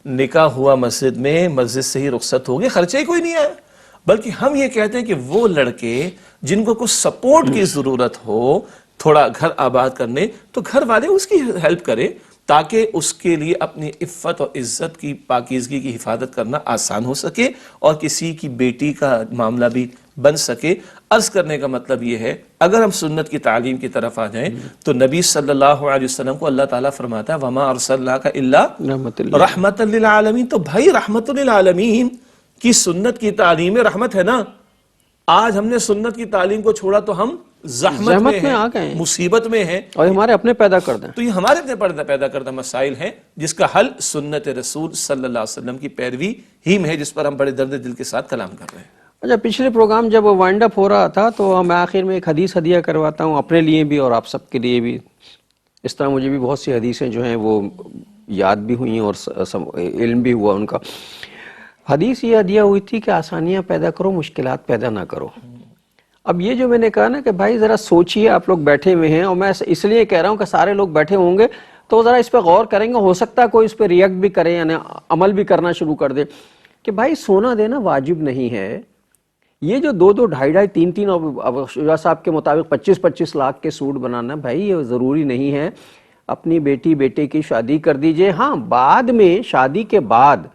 نکاح ہوا مسجد میں, مسجد سے ہی رخصت ہو گئے, خرچہ ہی کوئی نہیں آیا. بلکہ ہم یہ کہتے ہیں کہ وہ لڑکے جن کو کچھ سپورٹ کی ضرورت ہو تھوڑا گھر آباد کرنے, تو گھر والے اس کی ہیلپ کریں تاکہ اس کے لیے اپنی عفت اور عزت کی پاکیزگی کی حفاظت کرنا آسان ہو سکے اور کسی کی بیٹی کا معاملہ بھی بن سکے. عرض کرنے کا مطلب یہ ہے, اگر ہم سنت کی تعلیم کی طرف آ جائیں تو نبی صلی اللہ علیہ وسلم کو اللہ تعالیٰ فرماتا ہے وَمَا أَرْسَلْنَاكَ إِلَّا رَحْمَةً لِلْعَالَمِينَ. تو بھائی رحمت للعالمین کی سنت کی تعلیم رحمت ہے نا. آج ہم نے سنت کی تعلیم کو چھوڑا تو ہم زحمت میں آ گئے ہیں, مصیبت میں ہیں, اور ہمارے اپنے پیدا کردہ. تو یہ ہمارے اپنے پیدا کردہ مسائل ہیں جس کا حل سنت رسول صلی اللہ علیہ وسلم کی پیروی ہی میں ہے, جس پر ہم بڑے درد دل کے ساتھ کلام کر رہے ہیں. اچھا پچھلے پروگرام جب وائنڈ اپ ہو رہا تھا تو میں آخر میں ایک حدیث ہدیہ کرواتا ہوں اپنے لیے بھی اور آپ سب کے لیے بھی. اس طرح مجھے بھی بہت سی حدیثیں جو ہیں وہ یاد بھی ہوئیں اور علم بھی ہوا ان کا. حدیث یہ ہدیہ ہوئی تھی کہ آسانیاں پیدا کرو, مشکلات پیدا نہ کرو. اب یہ جو میں نے کہا نا کہ بھائی ذرا سوچئے, آپ لوگ بیٹھے ہوئے ہیں, اور میں اس لیے کہہ رہا ہوں کہ سارے لوگ بیٹھے ہوں گے تو ذرا اس پہ غور کریں گے, ہو سکتا ہے کوئی اس پہ ریئیکٹ بھی کرے, یعنی عمل بھی کرنا شروع کر دے کہ بھائی سونا دینا واجب نہیں ہے. یہ جو 2-2 2.5 3 اور شجاع صاحب کے مطابق 25 لاکھ کے سوٹ بنانا, بھائی یہ ضروری نہیں ہے. اپنی بیٹی بیٹے کی شادی کر دیجئے. ہاں بعد میں شادی کے بعد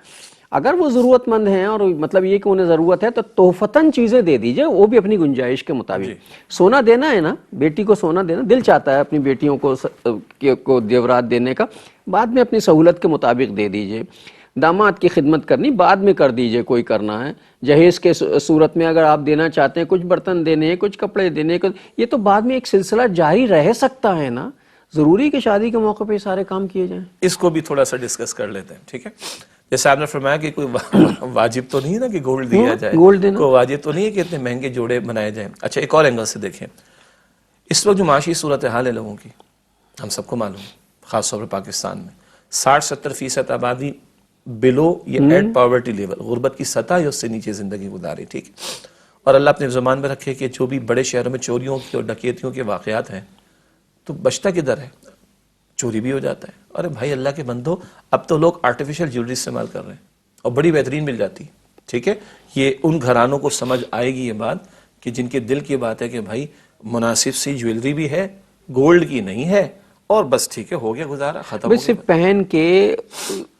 اگر وہ ضرورت مند ہیں اور مطلب یہ کہ انہیں ضرورت ہے تو تحفتاً چیزیں دے دیجئے, وہ بھی اپنی گنجائش کے مطابق. سونا دینا ہے نا, بیٹی کو سونا دینا, دل چاہتا ہے اپنی بیٹیوں کو دیورات دینے کا, بعد میں اپنی سہولت کے مطابق دے دیجئے. داماد کی خدمت کرنی بعد میں کر دیجئے, کوئی کرنا ہے. جہیز کے صورت میں اگر آپ دینا چاہتے ہیں, کچھ برتن دینے, کچھ کپڑے دینے, یہ تو بعد میں ایک سلسلہ جاری رہ سکتا ہے نا. ضروری کہ شادی کے موقع پہ یہ سارے کام کیے جائیں. اس کو بھی تھوڑا سا ڈسکس کر لیتے ہیں, ٹھیک ہے. جیسے آپ نے فرمایا کہ کوئی واجب تو نہیں ہے نا کہ گولڈ دیا جائے, گولڈ دینا کوئی واجب تو نہیں ہے کہ اتنے مہنگے جوڑے بنائے جائیں. اچھا ایک اور اینگل سے دیکھیں, اس وقت جو معاشی صورتحال ہے لوگوں کی ہم سب کو معلوم ہے, خاص طور پر پاکستان میں 60-70% آبادی بلو یا ایٹ پاورٹی لیول, غربت کی سطح یا اس سے نیچے زندگی گزاری, ٹھیک. اور اللہ اپنے زمان میں رکھے کہ جو بھی بڑے شہروں میں چوریوں کی اور ڈکیتیوں کے واقعات ہیں تو بچتا کدھر ہے, چوری بھی ہو جاتا ہے. ارے بھائی اللہ کے بندو, اب تو لوگ آرٹیفیشل جیولری استعمال کر رہے ہیں اور بڑی بہترین مل جاتی, ٹھیک ہے. یہ ان گھرانوں کو سمجھ آئے گی یہ بات کہ جن کے دل کی بات ہے کہ بھائی مناسب سی جیولری بھی ہے, گولڈ کی نہیں ہے, اور بس ٹھیک ہے ہو گیا گزارا, ختم ہو گیا. صرف پہن کے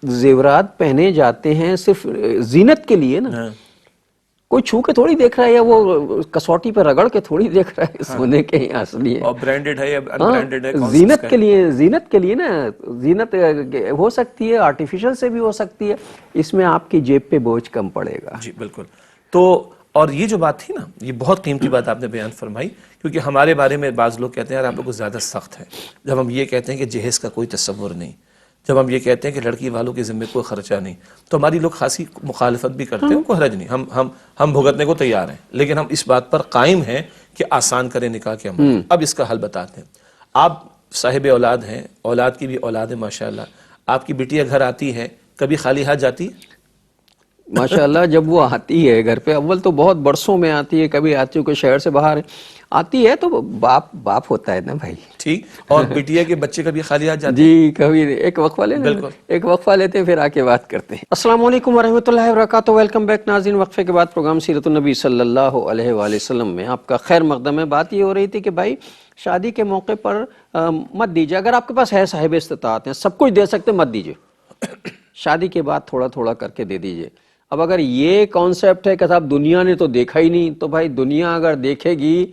زیورات پہنے جاتے ہیں صرف زینت کے لیے نا, کوئی چھو کے تھوڑی دیکھ رہا ہے، یا وہ کسوٹی پہ رگڑ کے تھوڑی دیکھ رہا ہے سونے کے ہی اصلی ہے. اور برانڈیڈ ہے یا ان برانڈیڈ ہے، کون زینت کے لیے نا، زینت ہو سکتی ہے، آرٹیفیشل سے بھی ہو سکتی ہے، اس میں آپ کی جیب پہ بوجھ کم پڑے گا. جی بالکل. تو اور یہ جو بات تھی نا، یہ بہت قیمتی بات آپ نے بیان فرمائی، کیونکہ ہمارے بارے میں بعض لوگ کہتے ہیں یار آپ لوگ زیادہ سخت ہے جب ہم یہ کہتے ہیں کہ جہیز کا کوئی تصور نہیں، جب ہم یہ کہتے ہیں کہ لڑکی والوں کے ذمہ کوئی خرچہ نہیں، تو ہماری لوگ خاصی مخالفت بھی کرتے ہیں، کوئی حرج نہیں، ہم بھگتنے کو تیار ہیں، لیکن ہم اس بات پر قائم ہیں کہ آسان کریں نکاح کے عمل. اب اس کا حل بتاتے ہیں. آپ صاحب اولاد ہیں، اولاد کی بھی اولاد ہے ماشاءاللہ، آپ کی بیٹیاں گھر آتی ہے، کبھی خالی ہاتھ جاتی ہے؟ ماشاءاللہ جب وہ آتی ہے گھر پہ، اول تو بہت برسوں میں آتی ہے، کبھی آتی ہے کوئی شہر سے باہر آتی ہے تو باپ ہوتا ہے نا بھائی. ٹھیک. اور بیٹیا کے بچے کبھی خالی ہاتھ جاتے ہیں؟ جی کبھی نہیں. ایک وقفہ لے لیں، بالکل. ایک وقفہ لیتے ہیں پھر آ کے بات کرتے ہیں. السلام علیکم ورحمۃ اللہ وبرکاتہ. ویلکم بیک ناظرین. وقفے کے بعد پروگرام سیرت النبی صلی اللہ علیہ وآلہ وسلم میں آپ کا خیر مقدم ہے. بات یہ ہو رہی تھی کہ بھائی شادی کے موقع پر مت دیجیے، اگر آپ کے پاس ہے صاحب استطاعت ہیں، سب کچھ دے سکتے، مت دیجیے. شادی کے بعد تھوڑا تھوڑا کر کے دے دیجیے. اب اگر یہ کانسیپٹ ہے کہ صاحب دنیا نے تو دیکھا ہی نہیں، تو بھائی دنیا اگر دیکھے گی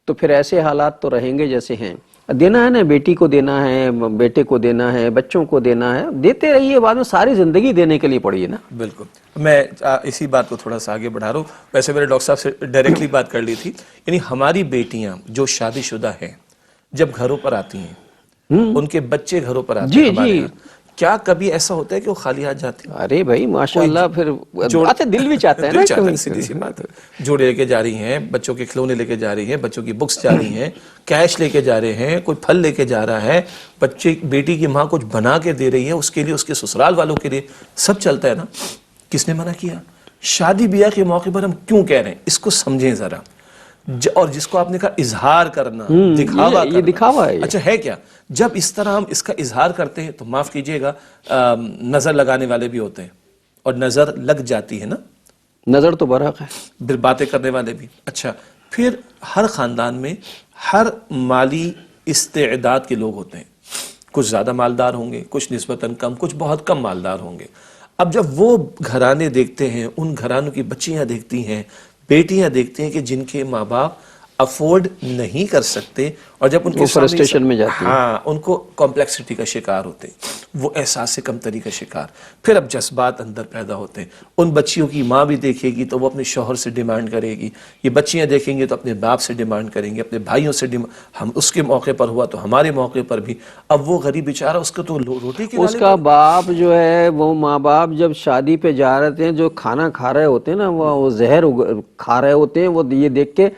تو پھر ایسے حالات تو رہیں گے جیسے ہیں. دینا ہے نا، بیٹی کو دینا ہے، بیٹے کو دینا ہے، بچوں کو دینا ہے، دیتے رہیے، بعد میں ساری زندگی دینے کے لیے پڑی ہے نا. بالکل. میں اسی بات کو تھوڑا سا آگے بڑھا رہا ہوں. ویسے میں نے ڈاکٹر صاحب سے ڈائریکٹلی بات کر لی تھی. یعنی ہماری بیٹیاں جو شادی شدہ ہیں جب گھروں پر آتی ہیں، ان کے بچے گھروں پر آتے ہیں ہمارے ہاں، کیا کبھی ایسا ہوتا ہے کہ وہ خالی ہاتھ جاتے ہیں؟ ارے بھائی ماشاءاللہ، پھر اچھا دل بھی چاہتا ہے نا، دل چاہتا ہے، سیدھی سی بات ہے. جوڑے لے کے جا رہی ہیں، بچوں کے کھلونے لے کے جا رہی ہیں، بچوں کی بکس جا رہی ہیں، کیش لے کے جا رہے ہیں، کوئی پھل لے کے جا رہا ہے، بچے بیٹی کی ماں کچھ بنا کے دے رہی ہے، اس کے لیے، اس کے سسرال والوں کے لیے سب چلتا ہے نا. کس نے منع کیا؟ شادی بیاہ کے موقع پر ہم کیوں کہہ رہے ہیں اس کو سمجھیں ذرا. اور جس کو آپ نے کہا اظہار کرنا، دکھاوا کرنا، یہ دکھاوا ہے. اچھا ہے کیا؟ جب اس طرح ہم اس کا اظہار کرتے ہیں تو معاف کیجئے گا، نظر لگانے والے بھی ہوتے ہیں، اور نظر لگ جاتی ہے نا، نظر تو برحق ہے، پھر باتیں کرنے والے بھی. اچھا پھر ہر خاندان میں ہر مالی استعداد کے لوگ ہوتے ہیں، کچھ زیادہ مالدار ہوں گے، کچھ نسبتاً کم، کچھ بہت کم مالدار ہوں گے. اب جب وہ گھرانے دیکھتے ہیں، ان گھرانوں کی بچیاں دیکھتی ہیں، بیٹیاں دیکھتے ہیں کہ جن کے ماں باپ افورڈ نہیں کر سکتے، اور جب ان کے وہ سامنے فرسٹریشن میں جاتی ہیں. ہاں ان کو کمپلیکسٹی کا شکار ہوتے ہیں، وہ احساس کمتری کا شکار، پھر اب جذبات اندر پیدا ہوتے ہیں. ان بچیوں کی ماں بھی دیکھے گی تو وہ اپنے شوہر سے ڈیمانڈ کرے گی، یہ بچیاں دیکھیں گے تو اپنے باپ سے ڈیمانڈ کریں گے، اپنے بھائیوں سے ہم اس کے موقع پر ہوا تو ہمارے موقع پر بھی. اب وہ غریب بیچارہ، اس کو تو روٹی کے اس کا باپ جو ہے، وہ ماں باپ جب شادی پہ جا رہے ہیں، جو کھانا کھا رہے ہوتے ہیں نا، وہ زہر کھا رہے ہوتے ہیں، وہ یہ دیکھ کے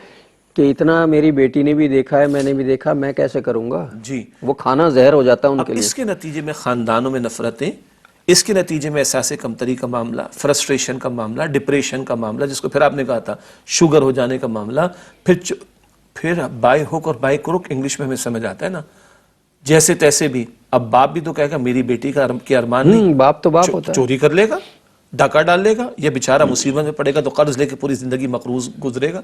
کہ اتنا میری بیٹی نے بھی دیکھا ہے، میں نے بھی دیکھا، میں کیسے کروں گا. جی وہ کھانا زہر ہو جاتا ہے ان کے لیے. اس کے نتیجے میں خاندانوں میں نفرتیں، اس کے نتیجے میں احساس کمتری کا معاملہ، فرسٹریشن کا معاملہ، ڈپریشن کا معاملہ، جس کو پھر آپ نے کہا تھا شوگر ہو جانے کا معاملہ. پھر بائی ہک اور بائی کروک، انگلش میں ہمیں سمجھ آتا ہے نا، جیسے تیسے بھی. اب باپ بھی تو کہے گا میری بیٹی کا ارمان نہیں، باپ تو باپ ہوتا ہے. چوری کر لے گا، ڈاکہ ڈال لے گا، یا بیچارہ مصیبت میں پڑے گا تو قرض لے کے پوری زندگی مقروض گزرے گا.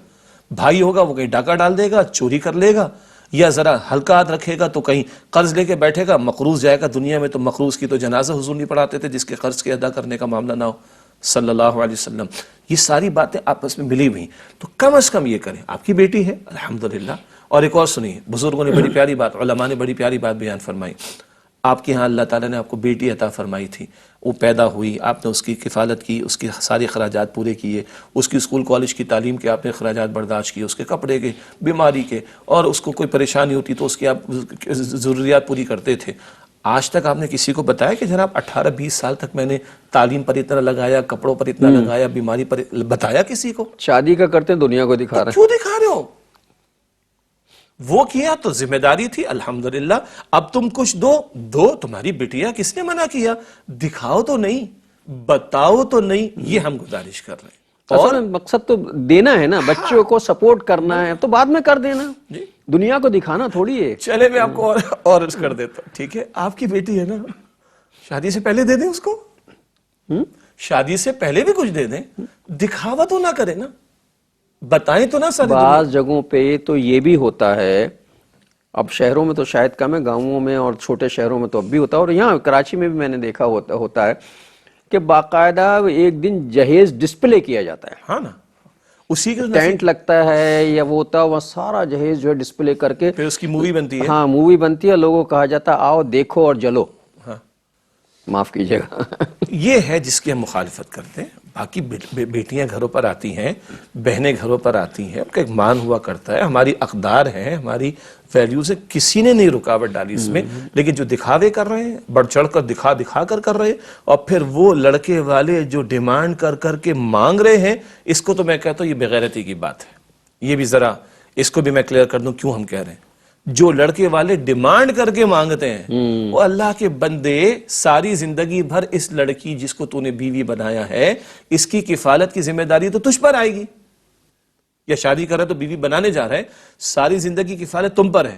بھائی ہوگا وہ کہیں ڈاکہ ڈال دے گا، چوری کر لے گا، یا ذرا ہلکا ہاتھ رکھے گا تو کہیں قرض لے کے بیٹھے گا، مقروض جائے گا. دنیا میں تو مقروض کی تو جنازہ حضور نہیں پڑھاتے تھے جس کے قرض کے ادا کرنے کا معاملہ نہ ہو، صلی اللہ علیہ وسلم. یہ ساری باتیں آپس میں ملی ہوئی ہیں. تو کم از کم یہ کریں. آپ کی بیٹی ہے الحمدللہ. اور ایک اور سنیے، بزرگوں نے بڑی پیاری بات، علماء نے بڑی پیاری بات بیان فرمائی. آپ کے ہاں اللہ تعالیٰ نے آپ کو بیٹی عطا فرمائی تھی، وہ پیدا ہوئی، آپ نے اس کی کفالت کی، اس کی ساری اخراجات پورے کیے، اس کی اسکول کالج کی تعلیم کے آپ نے اخراجات برداشت کیے، اس کے کپڑے کے، بیماری کے، اور اس کو کوئی پریشانی ہوتی تو اس کی آپ ضروریات پوری کرتے تھے. آج تک آپ نے کسی کو بتایا کہ جناب 18-20 سال تک میں نے تعلیم پر اتنا لگایا، کپڑوں پر اتنا لگایا، بیماری پر بتایا کسی کو؟ شادی کا کرتے ہیں دنیا کو دکھا رہے ہیں. کیوں دکھا رہے ہو؟ وہ کیا تو ذمہ داری تھی الحمدللہ. اب تم کچھ دو، تمہاری بیٹیاں، کس نے منع کیا؟ دکھاؤ تو نہیں، بتاؤ تو نہیں، یہ ہم گزارش کر رہے ہیں. اور مقصد تو دینا ہے نا، بچوں کو سپورٹ کرنا ہے تو بعد میں کر دینا، دنیا کو دکھانا تھوڑی ہے. چلے میں آپ کو اور عرض کر دیتا ہوں، ٹھیک ہے؟ آپ کی بیٹی ہے نا، شادی سے پہلے دے دیں اس کو، شادی سے پہلے بھی کچھ دے دیں، دکھاوا تو نہ کرے نا، بتائیں تو نہ ساری دنیا. بعض جگہوں پہ تو یہ بھی ہوتا ہے، اب شہروں میں تو شاید کم ہے، گاؤں میں اور چھوٹے شہروں میں تو اب بھی ہوتا ہے، اور یہاں کراچی میں بھی میں نے دیکھا ہوتا ہے کہ باقاعدہ ایک دن جہیز ڈسپلے کیا جاتا ہے. ہاں نا، اسی کے ٹینٹ لگتا ہے یا وہ ہوتا ہے، وہ سارا جہیز جو ہے ڈسپلے کر کے پھر اس کی مووی بنتی ہے. ہاں مووی بنتی ہے، لوگوں کو کہا جاتا ہے آؤ دیکھو اور جلو. ہاں معاف کیجیے گا. یہ ہے جس کی ہم مخالفت کرتے ہیں. باقی بیٹیاں گھروں پر آتی ہیں، بہنیں گھروں پر آتی ہیں، ان کا ایک مان ہوا کرتا ہے، ہماری اقدار ہیں، ہماری ویلیوز ہے، کسی نے نہیں رکاوٹ ڈالی اس میں. لیکن جو دکھاوے کر رہے ہیں، بڑھ چڑھ کر دکھا کر رہے ہیں، اور پھر وہ لڑکے والے جو ڈیمانڈ کر کے مانگ رہے ہیں، اس کو تو میں کہتا ہوں یہ بغیرتی کی بات ہے. یہ بھی ذرا اس کو بھی میں کلیئر کر دوں کیوں ہم کہہ رہے ہیں. جو لڑکے والے ڈیمانڈ کر کے مانگتے ہیں، وہ اللہ کے بندے ساری زندگی بھر اس لڑکی جس کو تو نے بیوی بنایا ہے، اس کی کفالت کی ذمہ داری تو تجھ پر آئے گی. یا شادی کر رہا ہے تو بیوی بنانے جا رہا ہے، ساری زندگی کی کفالت تم پر ہے.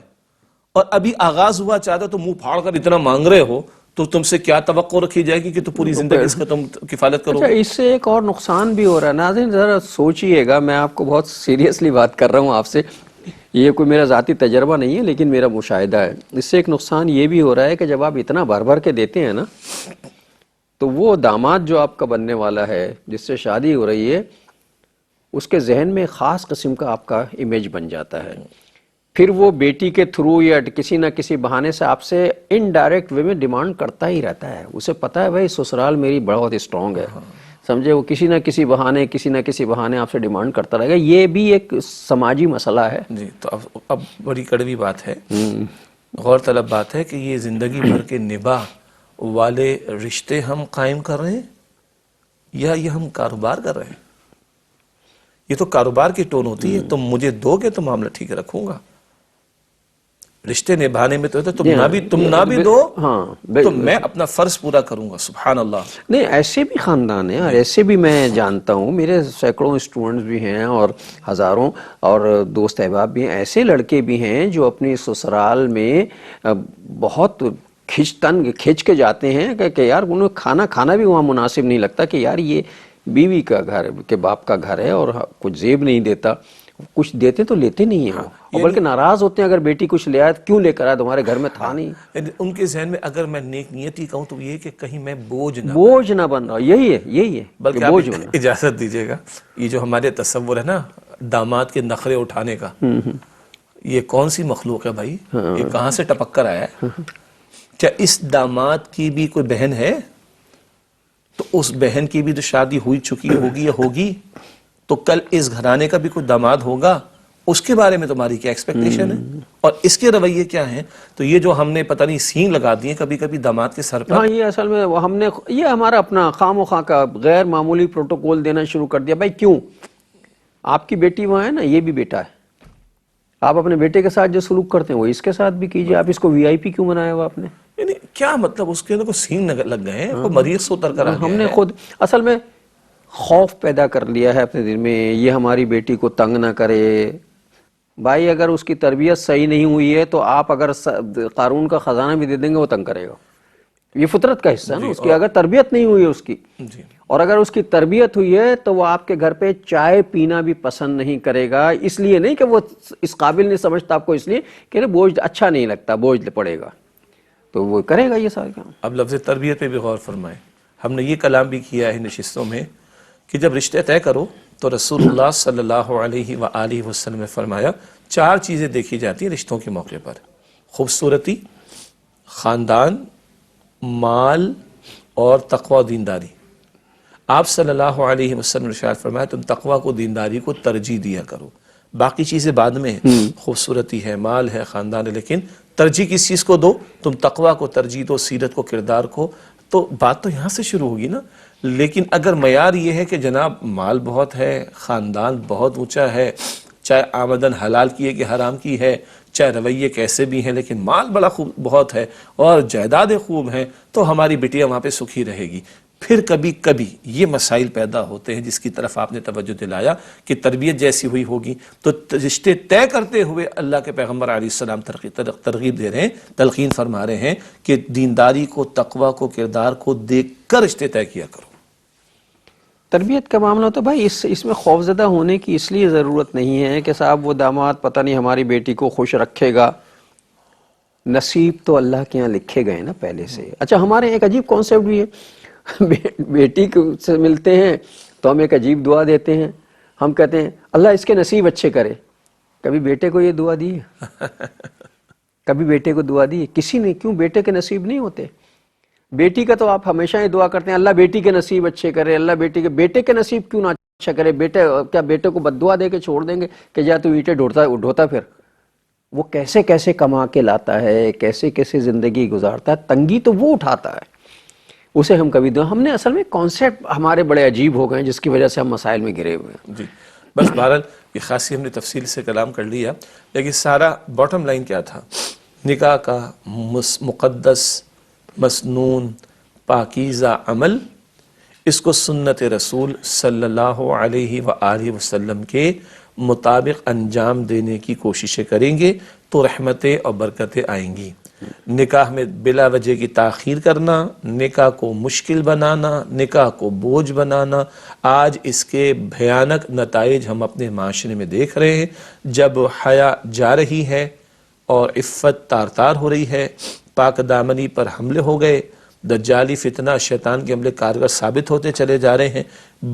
اور ابھی آغاز ہوا چاہتا تو منہ پھاڑ کر اتنا مانگ رہے ہو تو تم سے کیا توقع رکھی جائے گی کہ تو پوری زندگی اس کا تم کفالت کرو. اچھا، اس سے ایک اور نقصان بھی ہو رہا ہے. ناظرین ذرا سوچئے گا، میں آپ کو بہت سیریسلی بات کر رہا ہوں آپ سے، یہ کوئی میرا ذاتی تجربہ نہیں ہے لیکن میرا مشاہدہ ہے. اس سے ایک نقصان یہ بھی ہو رہا ہے کہ جب آپ اتنا بھر بھر کے دیتے ہیں نا، تو وہ داماد جو آپ کا بننے والا ہے، جس سے شادی ہو رہی ہے، اس کے ذہن میں خاص قسم کا آپ کا امیج بن جاتا ہے. پھر وہ بیٹی کے تھرو یا کسی نہ کسی بہانے سے آپ سے انڈائریکٹ وے میں ڈیمانڈ کرتا ہی رہتا ہے. اسے پتا ہے بھائی سسرال میری بہت اسٹرانگ ہے، سمجھے، وہ کسی نہ کسی بہانے آپ سے ڈیمانڈ کرتا رہے گا. یہ بھی ایک سماجی مسئلہ ہے. جی تو اب بڑی کڑوی بات ہے، غور طلب بات ہے کہ یہ زندگی بھر کے نباہ والے رشتے ہم قائم کر رہے ہیں یا یہ ہم کاروبار کر رہے ہیں. یہ تو کاروبار کی ٹون ہوتی ہے، تم مجھے دو گے تو معاملہ ٹھیک رکھوں گا. رشتے نبھانے میں تو ہے تم نہ بھی دو تو میں اپنا فرض پورا کروں گا. سبحان اللہ. نہیں، ایسے بھی خاندان ہیں اور ایسے بھی میں جانتا ہوں، میرے سینکڑوں اسٹوڈنٹس بھی ہیں اور ہزاروں اور دوست احباب بھی ہیں. ایسے لڑکے بھی ہیں جو اپنی سسرال میں بہت کھچ کے جاتے ہیں کہ یار انہیں کھانا بھی وہاں مناسب نہیں لگتا، کہ یار یہ بیوی کا گھر کے باپ کا گھر ہے اور کچھ زیب نہیں دیتا. کچھ دیتے تو لیتے نہیں ہیں وہ، اور بلکہ ناراض ہوتے ہیں اگر بیٹی کچھ لے آئے، کیوں لے کر آئے، تمہارے گھر میں تھا نہیں. ان کے ذہن میں اگر میں نیک نیتی کہوں تو یہ کہ کہیں میں بوجھ نہ بن رہا. یہی ہے بلکہ آپ اجازت دیجیے گا، یہ جو ہمارے تصور ہے نا داماد کے نخرے اٹھانے کا، یہ کون سی مخلوق ہے بھائی؟ یہ کہاں سے ٹپک کر آیا ہے؟ کیا اس داماد کی بھی کوئی بہن ہے؟ تو اس بہن کی بھی تو شادی ہوئی چکی ہوگی یا ہوگی، تو کل اس گھرانے کا بھی کوئی داماد ہوگا. اس کے بارے میں تمہاری کیا ایکسپیکٹیشن ہے اور اس کے رویے کیا ہیں؟ تو یہ جو ہم نے پتہ نہیں سین لگا دیے کبھی کبھی داماد کے سر پر. ہاں، یہ اصل میں ہم نے یہ ہمارا اپنا خام و خواہ کا غیر معمولی پروٹوکول دینا شروع کر دیا. بھائی کیوں؟ آپ کی بیٹی وہاں ہے نا، یہ بھی بیٹا ہے. آپ اپنے بیٹے کے ساتھ جو سلوک کرتے ہیں وہ اس کے ساتھ بھی کیجئے. آپ اس کو وی آئی پی کیوں بنایا ہوا آپ نے؟ یعنی کیا مطلب اس کے اندر کوئی سین لگ گئے ہیں، کوئی مریض سے اتر کر آ گیا ہے. ہم نے خود اصل میں خوف پیدا کر لیا ہے اپنے دل میں، یہ ہماری بیٹی کو تنگ نہ کرے. بھائی اگر اس کی تربیت صحیح نہیں ہوئی ہے تو آپ اگر قارون کا خزانہ بھی دے دیں گے وہ تنگ کرے گا. یہ فطرت کا حصہ ہے نا اس کی. اگر تربیت نہیں ہوئی ہے اس کی، اور اگر اس کی تربیت ہوئی ہے تو وہ آپ کے گھر پہ چائے پینا بھی پسند نہیں کرے گا. اس لیے نہیں کہ وہ اس قابل نہیں سمجھتا آپ کو، اس لیے کہ بوجھ اچھا نہیں لگتا، بوجھ پڑے گا، تو وہ کرے گا یہ سارے کام. اب لفظ تربیت پہ بھی غور فرمائیں. ہم نے یہ کلام بھی کیا ہے نشستوں میں کہ جب رشتے طے کرو تو رسول اللہ صلی اللہ علیہ وآلہ وسلم نے فرمایا 4 چیزیں دیکھی جاتی ہیں رشتوں کے موقع پر: خوبصورتی، خاندان، مال اور تقوی و دینداری. آپ صلی اللہ علیہ وسلم نے ارشاد فرمایا تم تقوی کو، دینداری کو ترجیح دیا کرو. باقی چیزیں بعد میں ہیں، خوبصورتی ہے، مال ہے، خاندان ہے، لیکن ترجیح کس چیز کو دو؟ تم تقوی کو ترجیح دو، سیرت کو، کردار کو. تو بات تو یہاں سے شروع ہوگی نا. لیکن اگر معیار یہ ہے کہ جناب مال بہت ہے، خاندان بہت اونچا ہے، چاہے آمدن حلال کی ہے کہ حرام کی ہے، چاہے رویے کیسے بھی ہیں، لیکن مال بڑا خوب بہت ہے اور جائیدادیں خوب ہیں، تو ہماری بیٹیاں وہاں پہ سکھی رہے گی. پھر کبھی کبھی یہ مسائل پیدا ہوتے ہیں جس کی طرف آپ نے توجہ دلایا کہ تربیت جیسی ہوئی ہوگی تو رشتے طے کرتے ہوئے اللہ کے پیغمبر علیہ السلام ترغیب دے رہے ہیں، تلقین فرما رہے ہیں کہ دینداری کو، تقوی کو، کردار کو دیکھ کر رشتے طے کیا کرو. تربیت کا معاملہ تو بھائی اس میں خوفزدہ ہونے کی اس لیے ضرورت نہیں ہے کہ صاحب وہ داماد پتہ نہیں ہماری بیٹی کو خوش رکھے گا. نصیب تو اللہ کے ہاں لکھے گئے نا پہلے سے. اچھا، ہمارے ایک عجیب کانسیپٹ بھی ہے، بیٹی سے ملتے ہیں تو ہم ایک عجیب دعا دیتے ہیں. ہم کہتے ہیں اللہ اس کے نصیب اچھے کرے. کبھی بیٹے کو یہ دعا دی ہے؟ کبھی بیٹے کو دعا دی ہے کسی نے؟ کیوں بیٹے کے نصیب نہیں ہوتے؟ بیٹی کا تو آپ ہمیشہ ہی دعا کرتے ہیں اللہ بیٹی کے نصیب اچھے کرے، اللہ بیٹے کے نصیب کیوں نہ اچھا کرے؟ کیا بیٹے کو بد دعا دے کے چھوڑ دیں گے کہ جا تو اینٹیں ڈھوتا پھر؟ وہ کیسے کیسے کما کے لاتا ہے، کیسے کیسے زندگی گزارتا ہے، تنگی تو وہ اٹھاتا ہے، اسے ہم کبھی دعا. ہم نے اصل میں کانسیپٹ ہمارے بڑے عجیب ہو گئے ہیں جس کی وجہ سے ہم مسائل میں گرے ہوئے ہیں. جی بس بہرحال یہ خاصی ہم نے تفصیل سے کلام کر لیا، لیکن سارا باٹم لائن کیا تھا؟ نکاح کا مقدس مسنون پاکیزہ عمل، اس کو سنت رسول صلی اللہ علیہ وآلہ وسلم کے مطابق انجام دینے کی کوششیں کریں گے تو رحمتیں اور برکتیں آئیں گی. نکاح میں بلا وجہ کی تاخیر کرنا، نکاح کو مشکل بنانا، نکاح کو بوجھ بنانا، آج اس کے بھیانک نتائج ہم اپنے معاشرے میں دیکھ رہے ہیں. جب حیا جا رہی ہے اور عفت تار تار ہو رہی ہے، پاک دامنی پر حملے ہو گئے، دجالی فتنہ شیطان کے حملے کارگر ثابت ہوتے چلے جا رہے ہیں.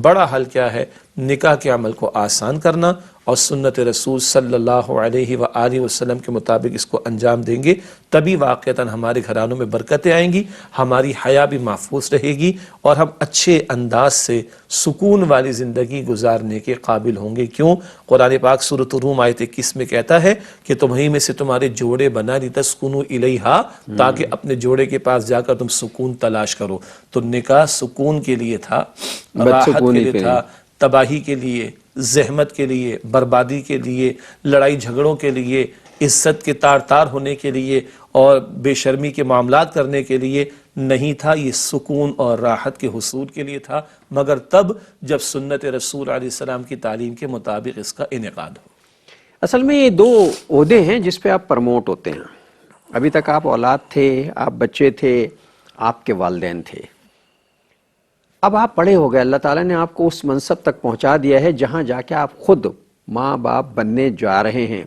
بڑا حل کیا ہے؟ نکاح کے عمل کو آسان کرنا اور سنت رسول صلی اللہ علیہ وآلہ وسلم کے مطابق اس کو انجام دیں گے، تبھی واقعتاً ہمارے گھرانوں میں برکتیں آئیں گی، ہماری حیا بھی محفوظ رہے گی اور ہم اچھے انداز سے سکون والی زندگی گزارنے کے قابل ہوں گے. کیوں؟ قرآن پاک سورۃ الروم آیت 21 میں کہتا ہے کہ تمہیں میں سے تمہارے جوڑے بنا لتسکنوا الیہا، تاکہ اپنے جوڑے کے پاس جا کر تم سکون تلاش کرو. تو نکاح سکون کے لیے تھا، راحت کے لیے تھا، تباہی کے لیے، زحمت کے لیے، بربادی کے لیے، لڑائی جھگڑوں کے لیے، عزت کے تار تار ہونے کے لیے اور بے شرمی کے معاملات کرنے کے لیے نہیں تھا. یہ سکون اور راحت کے حصول کے لیے تھا، مگر تب جب سنت رسول علیہ السلام کی تعلیم کے مطابق اس کا انعقاد ہو. اصل میں یہ دو عہدے ہیں جس پہ آپ پرموٹ ہوتے ہیں. ابھی تک آپ اولاد تھے، آپ بچے تھے، آپ کے والدین تھے. اب آپ بڑے ہو گئے، اللہ تعالیٰ نے آپ کو اس منصب تک پہنچا دیا ہے جہاں جا کے آپ خود ماں باپ بننے جا رہے ہیں.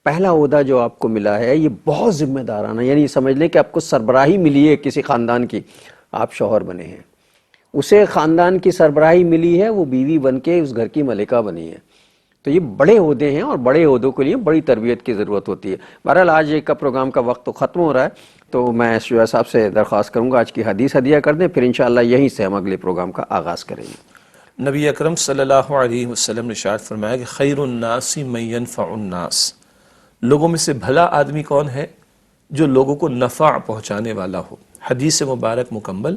پہلا عہدہ جو آپ کو ملا ہے یہ بہت ذمہ دارانہ، یعنی سمجھ لیں کہ آپ کو سربراہی ملی ہے کسی خاندان کی، آپ شوہر بنے ہیں. اسے خاندان کی سربراہی ملی ہے، وہ بیوی بن کے اس گھر کی ملکہ بنی ہے. تو یہ بڑے عہدے ہیں اور بڑے عہدوں کے لیے بڑی تربیت کی ضرورت ہوتی ہے. بہرحال آج کا پروگرام کا وقت تو ختم ہو رہا ہے، تو میں شعیع صاحب سے درخواست کروں گا آج کی حدیث ہدیہ کر دیں، پھر انشاءاللہ یہیں سے ہم اگلے پروگرام کا آغاز کریں گے. نبی اکرم صلی اللہ علیہ وسلم نے ارشاد فرمایا کہ خیر الناس من ینفع الناس، لوگوں میں سے بھلا آدمی کون ہے؟ جو لوگوں کو نفع پہنچانے والا ہو. حدیث مبارک مکمل.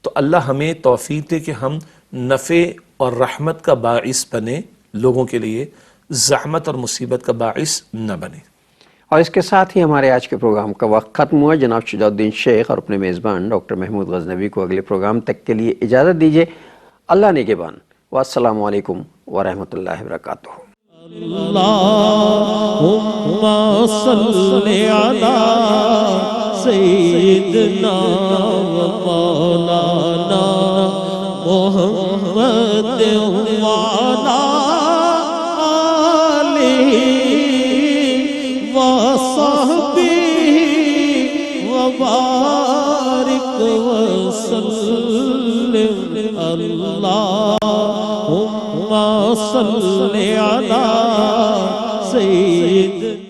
تو اللہ ہمیں توفیق دے کہ ہم نفع اور رحمت کا باعث بنے، لوگوں کے لیے زحمت اور مصیبت کا باعث نہ بنے. اور اس کے ساتھ ہی ہمارے آج کے پروگرام کا وقت ختم ہوا. جناب شجاع الدین شیخ اور اپنے میزبان ڈاکٹر محمود غزنوی کو اگلے پروگرام تک کے لیے اجازت دیجیے. اللہ نگہبان. والسلام علیکم ورحمۃ اللہ وبرکاتہ. اللہم صلی علی سیدنا و مولانا محمد وعلی آلہ و صحبہ وبارک وسلم. اللہم صلی علی سیدنا